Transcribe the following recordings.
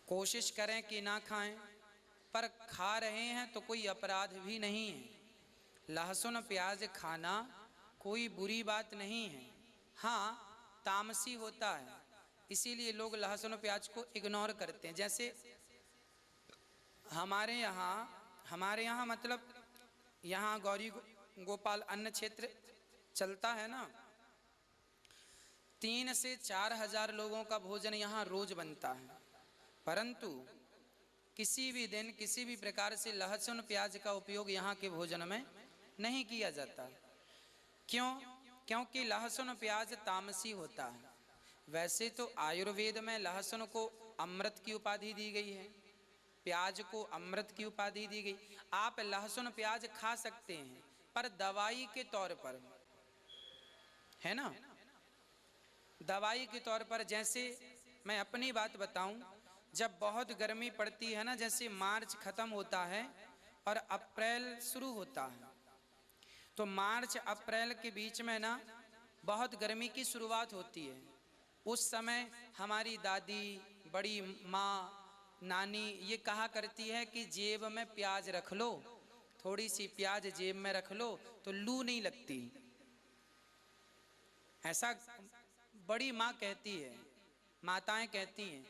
कोशिश करें कि ना खाएं, पर खा रहे हैं तो कोई अपराध भी नहीं है। लहसुन प्याज खाना कोई बुरी बात नहीं है। हाँ, तामसी होता है, इसीलिए लोग लहसुन प्याज को इग्नोर करते हैं। जैसे हमारे यहाँ मतलब यहाँ गौरी गोपाल अन्न क्षेत्र चलता है ना, 3 से 4 हजार लोगों का भोजन यहाँ रोज बनता है, परंतु किसी भी दिन किसी भी प्रकार से लहसुन प्याज का उपयोग यहाँ के भोजन में नहीं किया जाता। क्यों? क्योंकि लहसुन प्याज तामसी होता है। वैसे तो आयुर्वेद में लहसुन को अमृत की उपाधि दी गई है, प्याज को अमृत की उपाधि दी गई। आप लहसुन प्याज खा सकते हैं, पर दवाई के तौर पर, है ना, दवाई के तौर पर। जैसे मैं अपनी बात बताऊं, जब बहुत गर्मी पड़ती है ना, जैसे मार्च खत्म होता है और अप्रैल शुरू होता है, तो मार्च अप्रैल के बीच में ना बहुत गर्मी की शुरुआत होती है। उस समय हमारी दादी, बड़ी माँ, नानी ये कहा करती है कि जेब में प्याज रख लो, थोड़ी सी प्याज जेब में रख लो तो लू नहीं लगती। ऐसा बड़ी माँ कहती है, माताएं कहती हैं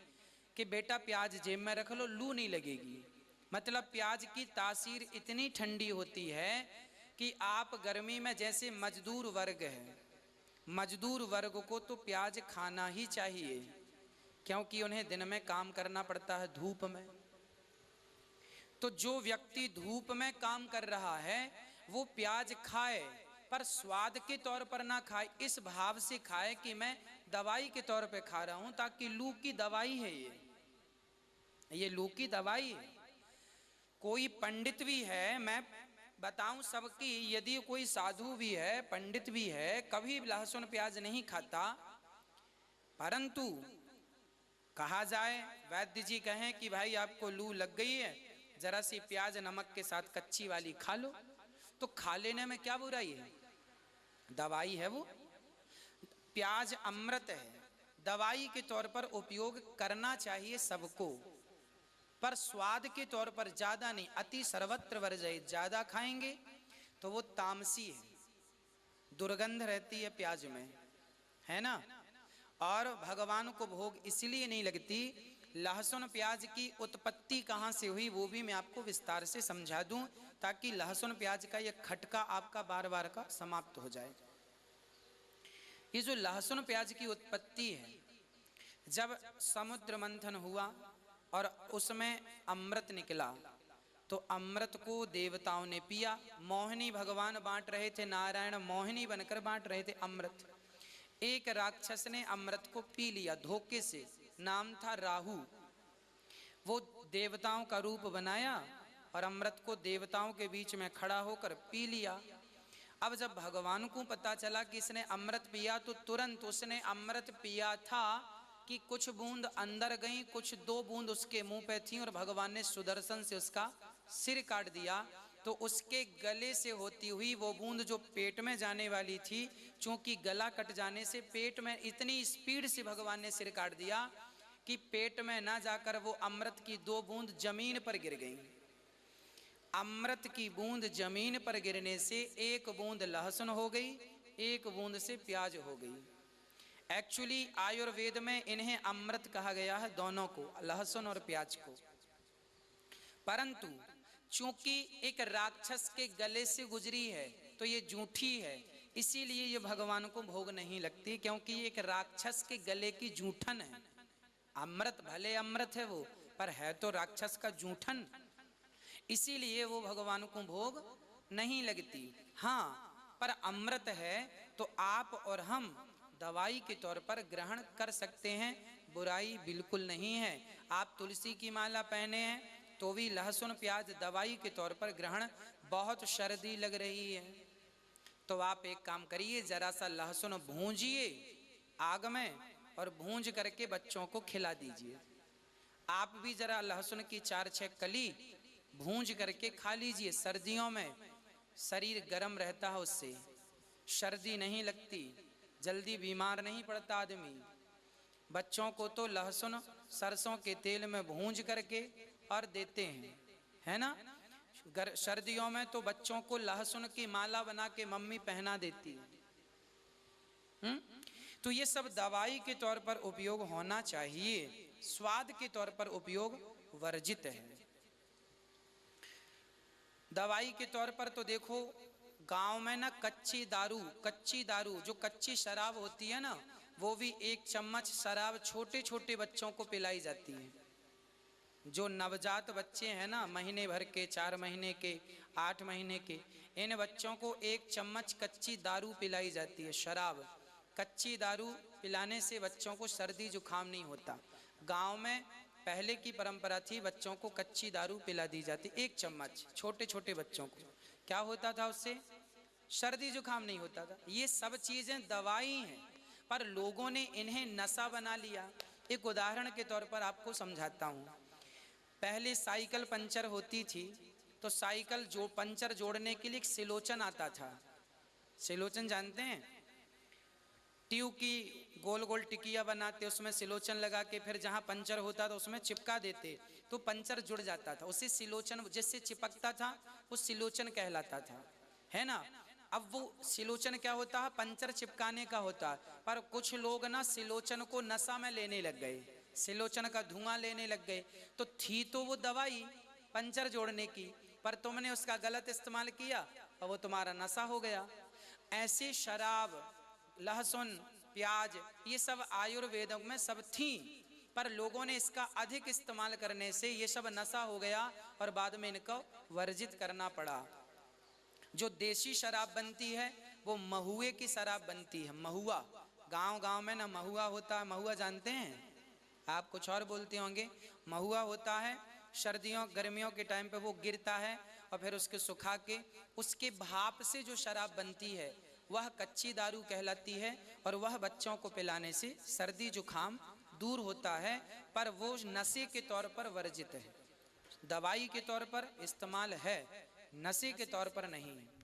कि बेटा प्याज जेब में रख लो, लू नहीं लगेगी। मतलब प्याज की तासीर इतनी ठंडी होती है कि आप गर्मी में, जैसे मजदूर वर्ग है, मजदूर वर्ग को तो प्याज खाना ही चाहिए, क्योंकि उन्हें दिन में काम करना पड़ता है धूप में। तो जो व्यक्ति धूप में काम कर रहा है वो प्याज खाए, पर स्वाद के तौर पर ना खाए, इस भाव से खाए कि मैं दवाई के तौर पे खा रहा हूं, ताकि लू की दवाई है ये लू की दवाई है। कोई पंडित भी है, मैं बताऊं सबकी, यदि कोई साधु भी है, पंडित भी है, कभी लहसुन प्याज नहीं खाता, परंतु कहा जाए, वैद्य जी कहें कि भाई आपको लू लग गई है, जरा सी प्याज नमक के साथ कच्ची वाली खा लो, तो खा लेने में क्या बुराई है, दवाई है वो। प्याज अमृत है, दवाई के तौर पर उपयोग करना चाहिए सबको, पर स्वाद के तौर पर ज्यादा नहीं। अति सर्वत्र वर्जयेत्, ज्यादा खाएंगे तो वो तामसी है, दुर्गंध रहती है प्याज में, है ना। और भगवान को भोग इसलिए नहीं लगती। लहसुन प्याज की उत्पत्ति कहाँ से हुई वो भी मैं आपको विस्तार से समझा दूं, ताकि लहसुन प्याज का यह खटका आपका बार बार का समाप्त हो जाए। ये जो लहसुन प्याज की उत्पत्ति है, जब समुद्र मंथन हुआ और उसमें अमृत निकला, तो अमृत को देवताओं ने पिया। मोहिनी भगवान बांट रहे थे, नारायण मोहिनी बनकर बांट रहे थे अमृत। एक राक्षस ने अमृत को पी लिया धोखे से, नाम था राहु। वो देवताओं का रूप बनाया और अमृत को देवताओं के बीच में खड़ा होकर पी लिया। अब जब भगवान को पता चला कि इसने अमृत पिया, तो तुरंत उसने अमृत पिया था कि कुछ बूंद अंदर गई, कुछ 2 बूंद उसके मुंह पे थी, और भगवान ने सुदर्शन से उसका सिर काट दिया। तो उसके गले से होती हुई वो बूंद जो पेट में जाने वाली थी, चूंकि गला कट जाने से पेट में इतनी स्पीड से भगवान ने सिर काट दिया कि पेट में ना जाकर वो अमृत की 2 बूंद जमीन पर गिर गई। अमृत की बूंद जमीन पर गिरने से 1 बूंद लहसुन हो गई, 1 बूंद से प्याज हो गई। एक्चुअली आयुर्वेद में इन्हें अमृत कहा गया है, दोनों को, लहसुन और प्याज को। परंतु चूंकि एक राक्षस के गले से गुजरी है तो ये झूठी है, इसीलिए ये भगवान को भोग नहीं लगती, क्योंकि ये एक राक्षस के गले की जूठन है। अमृत भले अमृत है वो, पर है तो राक्षस का जूठन, इसीलिए वो भगवान को भोग नहीं लगती। हाँ, पर अमृत है तो आप और हम दवाई के तौर पर ग्रहण कर सकते हैं, बुराई बिल्कुल नहीं है। आप तुलसी की माला पहने हैं तो भी लहसुन प्याज दवाई के तौर पर ग्रहण, बहुत सर्दी लग रही है तो आप एक काम करिए, जरा सा लहसुन भूंजिए आग में और भूंज करके बच्चों को खिला दीजिए। आप भी जरा लहसुन की 4-6 कली भूंज करके खा लीजिए। सर्दियों में शरीर गर्म रहता है, उससे सर्दी नहीं लगती, जल्दी बीमार नहीं पड़ता आदमी। बच्चों को तो लहसुन सरसों के तेल में भूंज करके और देते हैं, है ना। सर्दियों में तो बच्चों को लहसुन की माला बना के मम्मी पहना देती है। तो ये सब दवाई के तौर पर उपयोग होना चाहिए, स्वाद के तौर पर उपयोग वर्जित है। दवाई के तौर पर तो देखो गांव में ना कच्ची दारू जो कच्ची शराब होती है ना, वो भी 1 चम्मच शराब छोटे छोटे बच्चों को पिलाई जाती है। जो नवजात बच्चे हैं ना, महीने भर के, 4 महीने के, 8 महीने के, इन बच्चों को 1 चम्मच कच्ची दारू पिलाई जाती है, शराब। कच्ची दारू पिलाने से बच्चों को सर्दी जुकाम नहीं होता। गांव में पहले की परंपरा थी, बच्चों को कच्ची दारू पिला दी जाती, 1 चम्मच छोटे छोटे बच्चों को। क्या होता था उससे? सर्दी जुकाम नहीं होता था। ये सब चीजें दवाई हैं, पर लोगों ने इन्हें नशा बना लिया। एक उदाहरण के तौर पर आपको समझाता हूँ। पहले साइकिल पंचर होती थी तो साइकिल जो पंचर जोड़ने के लिए एक सिलोचन आता था। सिलोचन जानते हैं? ट्यूब की गोल गोल टिकिया बनाते, उसमें सिलोचन लगा के फिर जहां पंचर होता था उसमें चिपका देते, तो पंचर जुड़ जाता था। उसे सिलोचन जिससे चिपकता था वो सिलोचन कहलाता था, है ना। अब वो सिलोचन क्या होता है? पंचर चिपकाने का होता है। पर कुछ लोग ना सिलोचन को नशा में लेने लग गए, सिलोचन का धुआं लेने लग गए। तो थी तो वो दवाई पंचर जोड़ने की, पर तुमने उसका गलत इस्तेमाल किया और वो तुम्हारा नशा हो गया। ऐसे शराब, लहसुन, प्याज, ये सब आयुर्वेद में सब थी, पर लोगों ने इसका अधिक इस्तेमाल करने से ये सब नशा हो गया और बाद में इनको वर्जित करना पड़ा। जो देसी शराब बनती है वो महुए की शराब बनती है। महुआ, गांव गांव में ना महुआ होता है। महुआ जानते हैं? आप कुछ और बोलते होंगे। महुआ होता है, सर्दियों गर्मियों के टाइम पे वो गिरता है और फिर उसके सुखा के उसके भाप से जो शराब बनती है वह कच्ची दारू कहलाती है, और वह बच्चों को पिलाने से सर्दी जुकाम दूर होता है, पर वो नशे के तौर पर वर्जित है। दवाई के तौर पर इस्तेमाल है, नशे के तौर पर नहीं है।